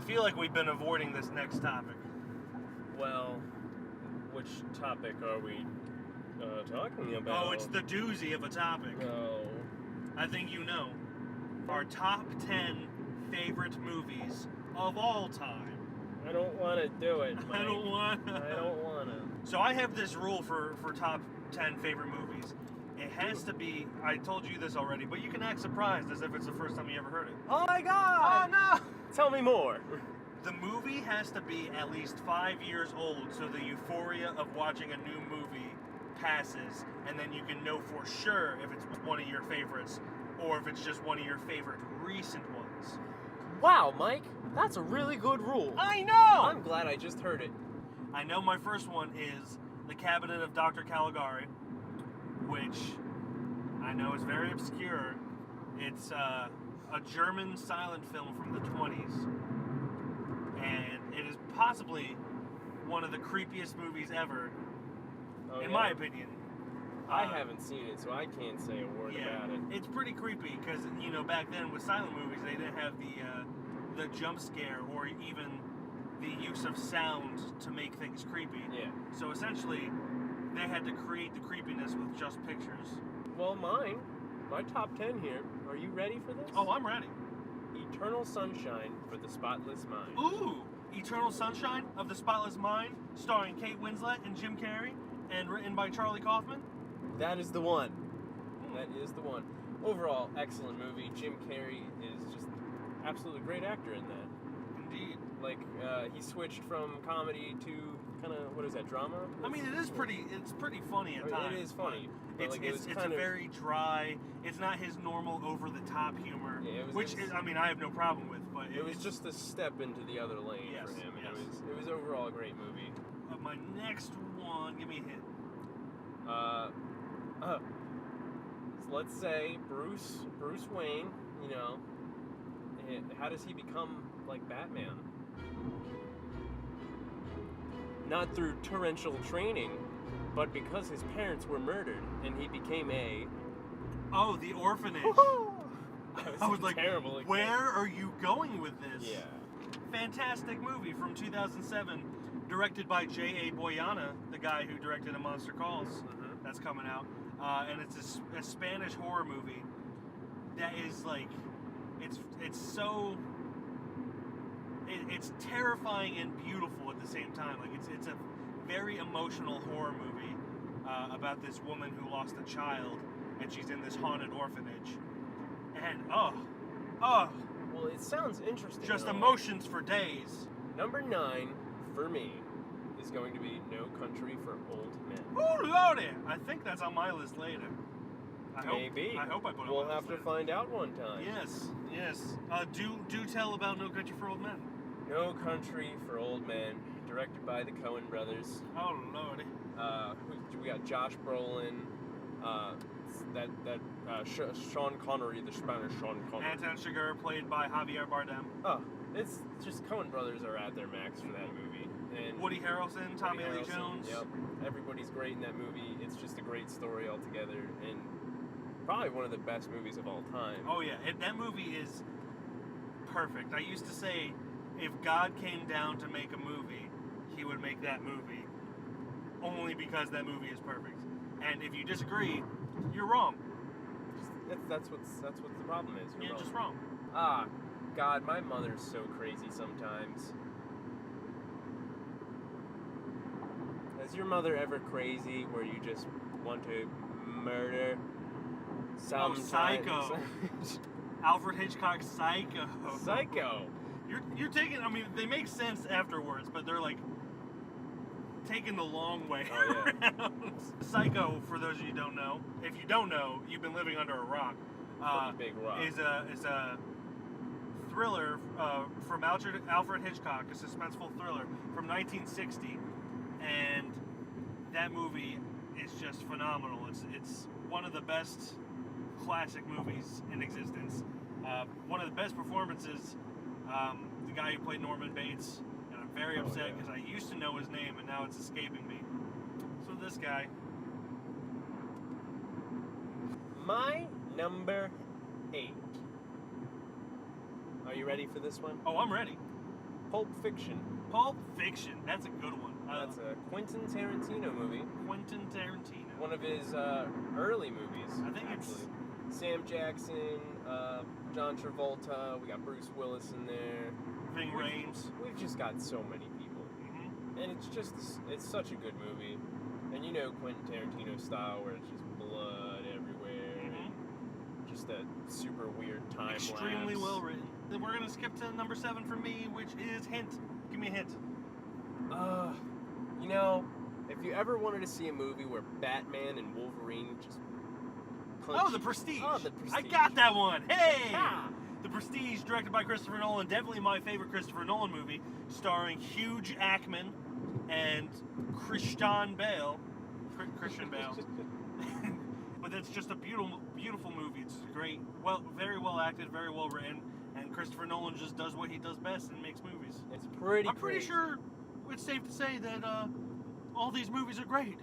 feel like we've been avoiding this next topic. Well, which topic are we talking about? Oh, it's the doozy of a topic. No. I think you know. Our top 10 favorite movies of all time. I don't want to do it, Mike. I don't want to. So I have this rule for top 10 favorite movies. It has to be, I told you this already, but you can act surprised as if it's the first time you ever heard it. Oh my god! Oh no! Tell me more. The movie has to be at least 5 years old, so the euphoria of watching a new movie passes, and then you can know for sure if it's one of your favorites, or if it's just one of your favorite recent ones. Wow, Mike, that's a really good rule. I know! I'm glad I just heard it. I know my first one is The Cabinet of Dr. Caligari, which I know is very obscure. It's a German silent film from the 20s, and it is possibly one of the creepiest movies ever, in my opinion. I haven't seen it, so I can't say a word about it. It's pretty creepy because, you know, back then with silent movies, they didn't have the jump scare or even the use of sound to make things creepy. Yeah. So essentially, they had to create the creepiness with just pictures. Well, my top 10 here. Are you ready for this? Oh, I'm ready. Eternal Sunshine for the Spotless Mind. Ooh! Eternal Sunshine of the Spotless Mind, starring Kate Winslet and Jim Carrey, and written by Charlie Kaufman. That is the one. That is the one. Overall, excellent movie. Jim Carrey is just absolutely great actor in that. Indeed. Like, he switched from comedy to kind of, what is that, drama? I mean, it's pretty funny at times. It is funny. It's a very dry, it's not his normal over-the-top humor, yeah, I have no problem with, but it was just a step into the other lane for him. Yes. It was overall a great movie. My next one, give me a hint. So let's say Bruce Wayne, you know, how does he become like Batman? Not through torrential training, but because his parents were murdered and he became a... Oh, The Orphanage. I was like, terrible where are you going with this? Yeah. Fantastic movie from 2007, directed by J.A. Boyana, the guy who directed A Monster Calls. Mm-hmm. That's coming out. And it's a Spanish horror movie that is like, it's so... It's terrifying and beautiful at the same time. Like it's a very emotional horror movie about this woman who lost a child, and she's in this haunted orphanage. And well, it sounds interesting. Just emotions for days. Number 9 for me is going to be No Country for Old Men. Oh lordy! I think that's on my list later. Maybe. I hope I put it on We'll my have list to find out one time. Yes. Do tell about No Country for Old Men. No Country for Old Men, directed by the Coen brothers. Oh lordy. We got Josh Brolin, Sean Connery, the Spanish Sean Connery. Anton Chigurh, played by Javier Bardem. Oh, it's just Coen brothers are at their max for that movie. And Woody Harrelson, Tommy Lee Jones. Yep, everybody's great in that movie. It's just a great story altogether, and probably one of the best movies of all time. Oh yeah, that movie is perfect. I used to say, if God came down to make a movie, he would make that movie. Only because that movie is perfect. And if you disagree, you're wrong. That's what the problem is. You're just wrong. Ah, God, my mother's so crazy sometimes. Is your mother ever crazy where you just want to murder some Psycho. Alfred Hitchcock's Psycho. Psycho. You're taking, they make sense afterwards, but they're like taking the long way around. Psycho, for those of you who don't know, if you don't know, you've been living under a rock. Big rock. Is a thriller from Alfred Hitchcock, a suspenseful thriller from 1960, and that movie is just phenomenal. It's one of the best classic movies in existence. One of the best performances. The guy who played Norman Bates, and I'm very upset because I used to know his name and now it's escaping me. So this guy. My number 8. Are you ready for this one? Oh, I'm ready. Pulp Fiction. Pulp Fiction. That's a good one. That's a Quentin Tarantino movie. Quentin Tarantino. One of his early movies. I think actually. Sam Jackson, John Travolta. We got Bruce Willis in there. Ving Rhames. We've just got so many people, and it's such a good movie. And you know Quentin Tarantino style, where it's just blood everywhere, and just a super weird time Extremely lapse. well written. Then we're gonna skip to number 7 for me, which is Hint. Give me a hint. You know, if you ever wanted to see a movie where Batman and Wolverine just punch... Oh, The Prestige. Oh, The Prestige. I got that one. Hey! Ha! The Prestige, directed by Christopher Nolan. Definitely my favorite Christopher Nolan movie, starring Hugh Jackman and Christian Bale. Christian Bale. But it's just a beautiful, beautiful movie. It's great. Well, very well acted, very well written. And Christopher Nolan just does what he does best and makes movies. It's pretty I'm pretty crazy. sure it's safe to say that all these movies are great.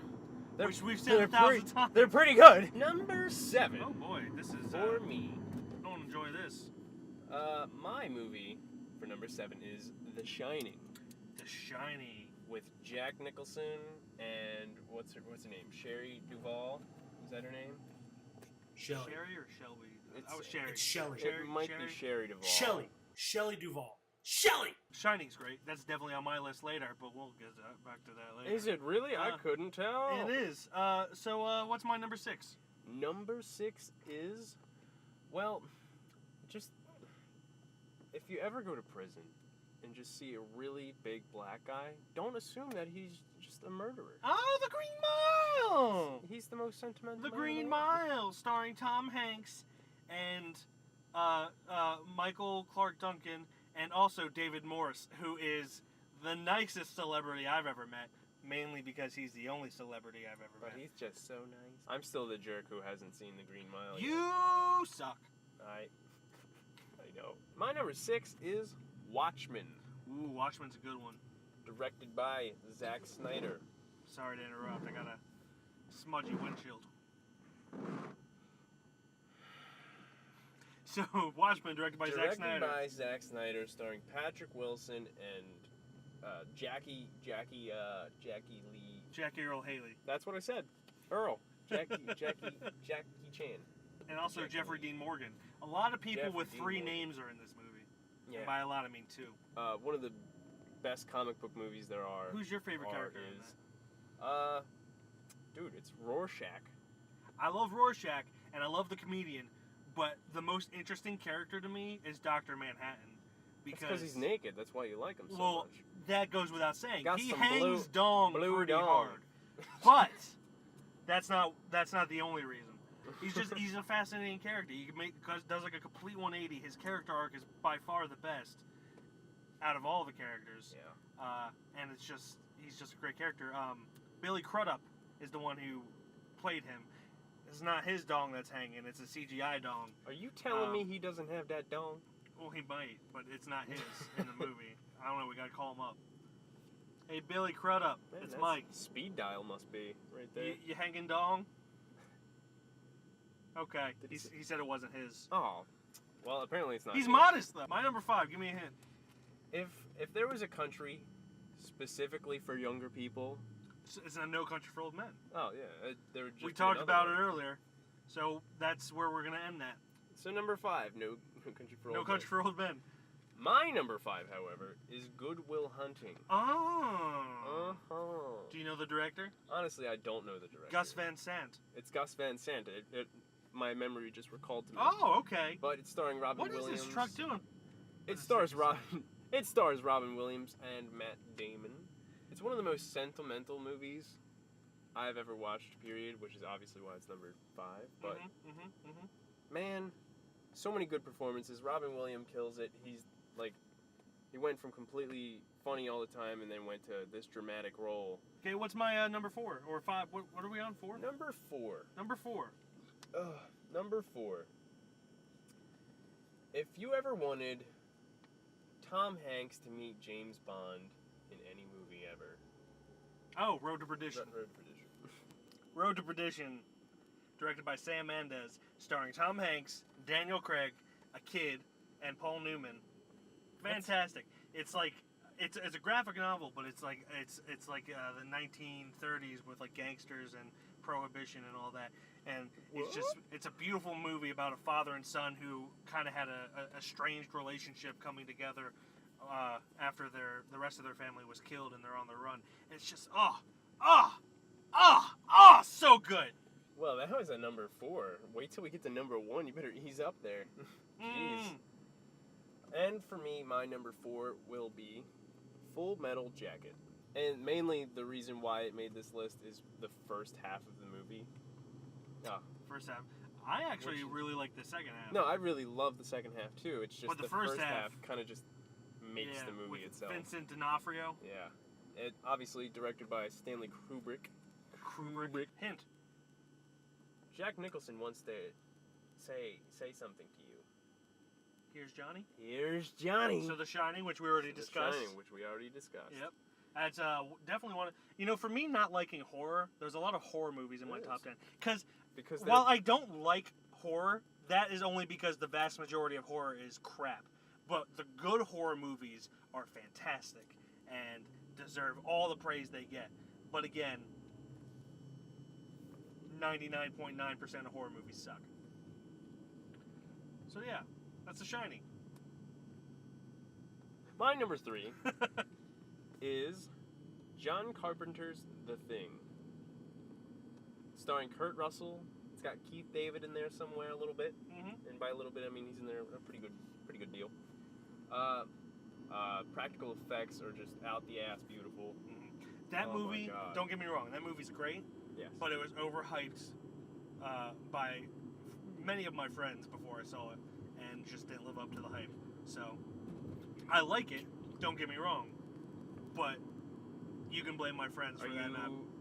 They're- Which we've said 1,000 times. They're pretty good. Number 7. Oh boy, this is For me. Don't enjoy this. My movie for number 7 is The Shining. The Shining. With Jack Nicholson and what's her name? Sherry Duvall. Is that her name? Shelley. Sherry or Shelby? It's- I was Sherry. It's Shelley. It might be Sherry Duvall. Shelley Duvall. Shelley! Shining's great. That's definitely on my list later, but we'll get back to that later. Is it really? I couldn't tell. It is. So what's my number 6? Number 6 is, well, just if you ever go to prison and just see a really big black guy, don't assume that he's just a murderer. Oh, The Green Mile! He's the most sentimental. The man Green in the world. Mile, starring Tom Hanks and Michael Clark Duncan, and also David Morse, who is the nicest celebrity I've ever met, mainly because he's the only celebrity I've ever But met. he's just so nice. I'm still the jerk who hasn't seen The Green Mile yet. You suck. I know. My number 6 is Watchmen, Ooh, Watchmen's a good one. directed by Zack Snyder. Sorry to interrupt. I got a smudgy windshield. So, Watchmen, directed by Zack Directed Snyder. by Zack Snyder, starring Patrick Wilson and Jackie Lee. Jackie Earl Haley. That's what I said. Earl. Jackie Chan. And also Jackie Jeffrey Lee. Dean Morgan. A lot of people Jeffrey with Dean 3 Morgan. names are in this movie. Yeah. And by a lot, I mean 2. One of the best comic book movies there are. Who's your favorite character in is, that? Dude, it's Rorschach. I love Rorschach, and I love the comedian, but the most interesting character to me is Dr. Manhattan. Because he's naked. That's why you like him so Well, much. that goes without saying. Got He some hangs blue dong pretty dong. hard. But that's not the only reason. He's a fascinating character. He does like a complete 180. His character arc is by far the best out of all the characters. Yeah. And he's just a great character. Billy Crudup is the one who played him. It's not his dong that's hanging. It's a CGI dong. Are you telling me he doesn't have that dong? Well, he might, but it's not his in the movie. I don't know. We gotta call him up. Hey, Billy Crudup. Man, It's that's- Mike. Speed dial must be right there. You hanging dong? Okay. Did He said it wasn't his. Oh. Well, apparently it's not. He's his. modest though. My number 5. Give me a hint. If there was a country specifically for younger people, It's a No Country for Old Men. oh yeah, there would just We be talked another about one. it earlier, so that's where we're gonna end that. So number 5, No Country for Old No Men. Country for Old Men. My number 5, however, is Good Will Hunting. Oh. Do you know the director? Honestly, I don't know the director. Gus Van Sant. It's Gus Van Sant. My memory just recalled to me. Oh, okay. But it's starring Robin What is Williams. this truck doing? It stars Robin Williams and Matt Damon. It's one of the most sentimental movies I've ever watched, period, which is obviously why it's number 5. But man, so many good performances. Robin Williams kills it. He went from completely funny all the time and then went to this dramatic role. Okay, what's my number 4 or 5? What are we on 4? Number 4. Number 4. Number 4. If you ever wanted Tom Hanks to meet James Bond in any movie ever, Oh, Road to Perdition. Road to Perdition. Road to Perdition, directed by Sam Mendes, starring Tom Hanks, Daniel Craig, a kid, and Paul Newman. Fantastic. It's like it's a graphic novel, but it's like the 1930s with like gangsters and prohibition and all that, and it's a beautiful movie about a father and son who kind of had a estranged relationship coming together after the rest of their family was killed and they're on the run. And it's just so good. Well, that was a number 4. Wait till we get to number 1. You better ease up there. Jeez. And for me, my number 4 will be Full Metal Jacket. And mainly the reason why it made this list is the first half of the movie. First half. I actually really like the second half. No, I really love the second half too. It's just but the first half kind of just makes the movie with itself. Vincent D'Onofrio. Yeah. It obviously directed by Stanley Kubrick. Hint. Jack Nicholson wants to say something to you. Here's Johnny. Here's Johnny. So The Shining, which we already discussed. The Shining, which we already discussed. Yep. That's definitely one. For me, not liking horror, there's a lot of horror movies in my top 10. Because while I don't like horror, that is only because the vast majority of horror is crap. But the good horror movies are fantastic and deserve all the praise they get. But again, 99.9% of horror movies suck. So yeah, that's The Shining. My number 3 is John Carpenter's The Thing. Starring Kurt Russell. It's got Keith David in there somewhere a little bit. Mm-hmm. And by a little bit, I mean he's in there a pretty good deal. Practical effects are just out the ass beautiful. Mm-hmm. That movie, don't get me wrong, that movie's great. Yes. But it was overhyped by many of my friends before I saw it, and just didn't live up to the hype. So, I like it, don't get me wrong, but you can blame my friends for that.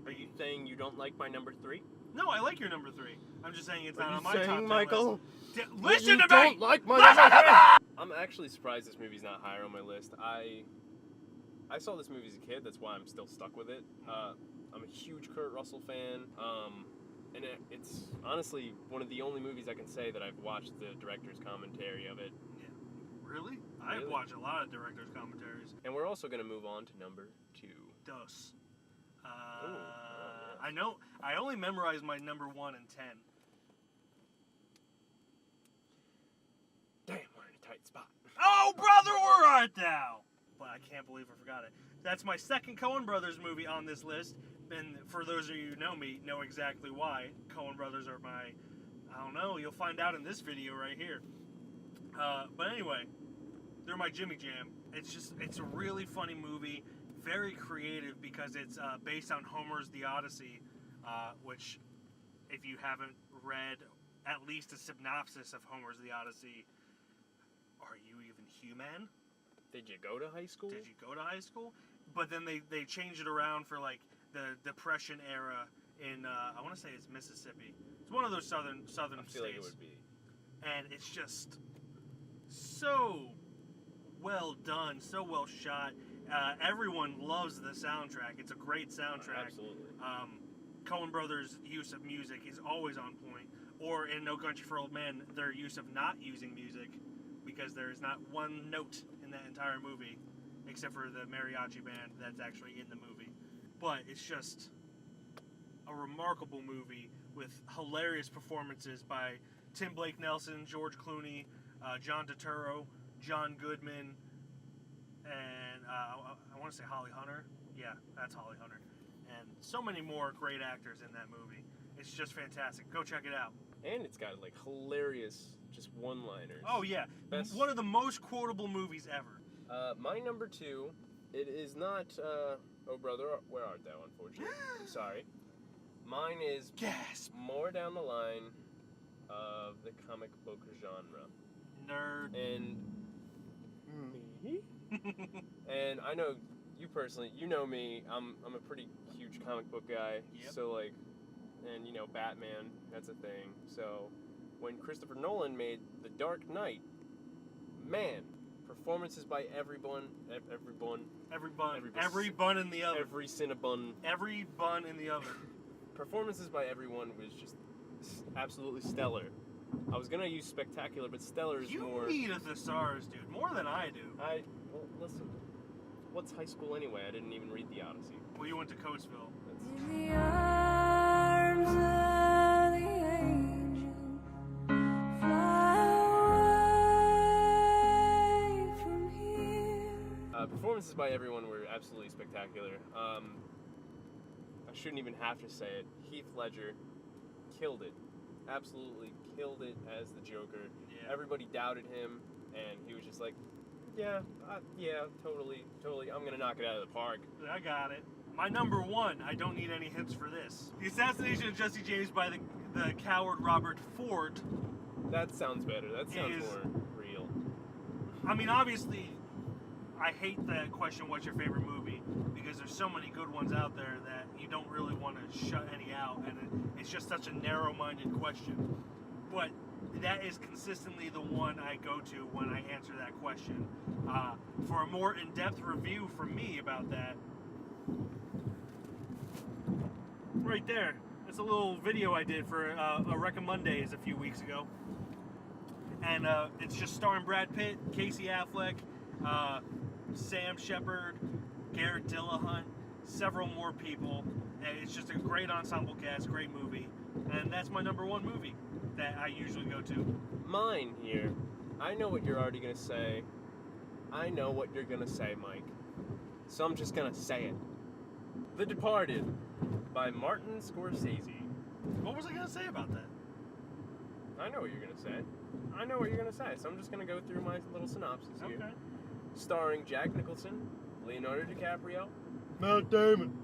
Are you saying you don't like my number 3? No, I like your number 3. I'm just saying it's not on my top 10 Michael? list. Listen to me! Don't like my number 3! I'm actually surprised this movie's not higher on my list. I saw this movie as a kid, that's why I'm still stuck with it. I'm a huge Kurt Russell fan, and it's honestly one of the only movies I can say that I've watched the director's commentary of it. Yeah. Really? I've watched a lot of director's commentaries. And we're also going to move on to number 2. Dos. I know, I only memorized my number 1 and 10. Damn, we're in a tight spot. Oh, brother, where art thou? But I can't believe I forgot it. That's my second Coen Brothers movie on this list. And for those of you who know me, know exactly why. Coen Brothers are my, I don't know, you'll find out in this video right here. But anyway, they're my Jimmy Jam. It's a really funny movie, very creative because it's based on Homer's The Odyssey, which, if you haven't read at least a synopsis of Homer's The Odyssey, are you even human? Did you go to high school? Did you go to high school? But then they changed it around for like the Depression era in I want to say it's Mississippi. It's one of those southern I feel states. like it would be. And it's just so well done, so well shot. Everyone loves the soundtrack. It's a great soundtrack. Absolutely. Coen Brothers' use of music is always on point. Or in No Country for Old Men, their use of not using music, because there is not one note in that entire movie, except for the mariachi band that's actually in the movie. But it's just a remarkable movie with hilarious performances by Tim Blake Nelson, George Clooney, John Turturro, John Goodman, and I want to say Holly Hunter. Yeah, that's Holly Hunter. And so many more great actors in that movie. It's just fantastic. Go check it out. And it's got like hilarious just one-liners. Oh yeah, one of the most quotable movies ever. My number 2, it is not Oh Brother, Where Art Thou, unfortunately. I'm sorry. Mine is more down the line of the comic book genre. Nerd. And me? And I know you personally, you know me, I'm a pretty huge comic book guy. Yep. So like, and you know, Batman, that's a thing. So when Christopher Nolan made The Dark Knight, man, performances by every bun in the oven. Every Cinnabon. Every bun in the oven. Performances by everyone was just absolutely stellar. I was gonna use spectacular, but stellar is more. You need a thesaurus, dude, more than I do. Well, listen. what's high school anyway? I didn't even read the Odyssey. Well, you went to Coatesville. That's... In the arms of the angel, fly away from here. Performances by everyone were absolutely spectacular. I shouldn't even have to say it. Heath Ledger killed it. Absolutely killed it as the Joker. Yeah. Everybody doubted him, and he was just like, yeah, totally, I'm gonna knock it out of the park. I got it. My number one, I don't need any hints for this. The assassination of Jesse James by the coward Robert Ford. That sounds better. That sounds Is- more real. I mean, obviously, I hate that question, what's your favorite movie? Because there's so many good ones out there that you don't really want to shut any out, and it's just such a narrow-minded question. But that is consistently the one I go to when I answer that question. For a more in-depth review from me about that, right there, it's a little video I did for a Recommend-Days a few weeks ago. And it's just starring Brad Pitt, Casey Affleck, Sam Shepard, Garrett Dillahunt, several more people. And it's just a great ensemble cast, great movie. And that's my number one movie that I usually go to. Mine here. I know what you're already gonna say. I know what you're gonna say, Mike. So I'm just gonna say it. The Departed by Martin Scorsese. What was I going to say about that? I know what you're gonna say. I know what you're gonna say, so I'm just gonna go through my little synopsis here. Okay. Starring Jack Nicholson, Leonardo DiCaprio, Matt Damon.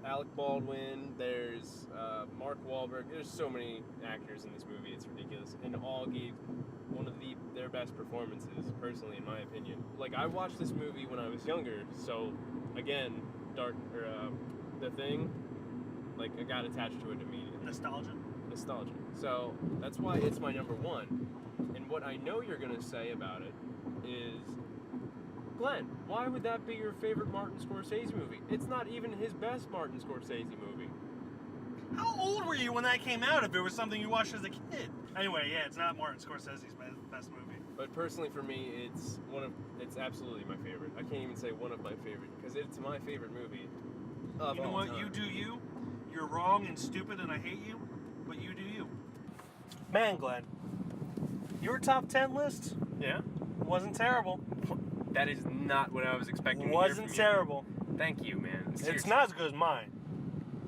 Alec Baldwin, there's Mark Wahlberg. There's so many actors in this movie, it's ridiculous. And all gave one of their best performances, personally, in my opinion. Like, I watched this movie when I was younger, so, again, The Thing, like, I got attached to it immediately. Nostalgia. So, that's why it's my number one. And what I know you're gonna say about it is, Glenn, why would that be your favorite Martin Scorsese movie? It's not even his best Martin Scorsese movie. How old were you when that came out if it was something you watched as a kid? Anyway, yeah, it's not Martin Scorsese's best movie. But personally for me, it's absolutely my favorite. I can't even say one of my favorite, because it's my favorite movie of You know all what? time. You do you. You're wrong and stupid and I hate you, but you do you. Man, Glenn, your top 10 list Yeah? wasn't terrible. That is not what I was expecting to hear Wasn't from terrible. you. Thank you, man. It's Seriously. not as good as mine.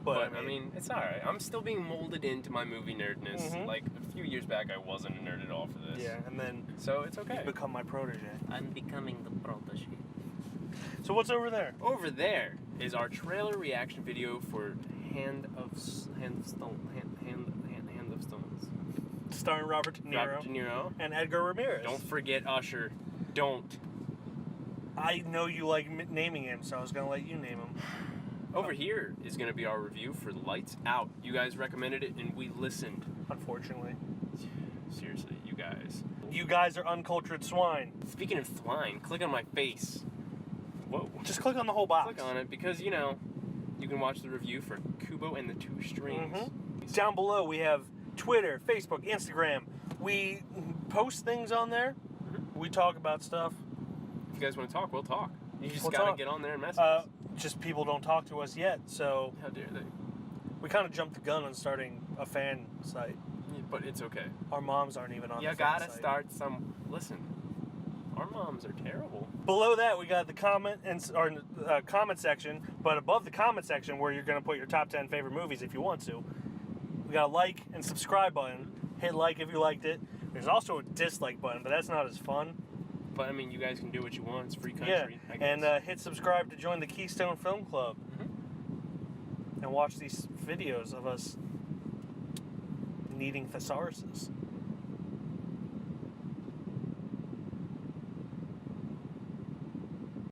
But I mean, it's alright. I'm still being molded into my movie nerdness. Mhm. Like, a few years back, I wasn't a nerd at all for this. yeah, and then So it's okay. you become my protege. I'm becoming the protege. So what's over there? Over there is our trailer reaction video for Hand of Stones. Starring Robert De Niro Robert De Niro. and Edgar Ramirez. Don't forget Usher. Don't. I know you like naming him, so I was gonna let you name him. Over here is going to be our review for Lights Out. You guys recommended it, and we listened. Unfortunately, Seriously, you guys. you guys are uncultured swine. Speaking of swine, click on my face. Whoa. Just click on the whole box. Click on it, because, you know, you can watch the review for Kubo and the Two Strings. Down below, we have Twitter, Facebook, Instagram. We post things on there. We talk about stuff. If you guys want to talk, we'll talk. You just We'll got to talk. get on there and message us. Just people don't talk to us yet, so How dare they? we kind of jumped the gun on starting a fan site. Yeah, but it's okay. Our moms aren't even on You the fan gotta site. start some. Listen, our moms are terrible. Below that, we got the comment section, but above the comment section, where you're going to put your top 10 favorite movies if you want to, we got a like and subscribe button. Hit like if you liked it. There's also a dislike button, but that's not as fun. But I mean, you guys can do what you want. It's free country. Yeah, I guess. and hit subscribe to join the Keystone Film Club and watch these videos of us needing thesauruses.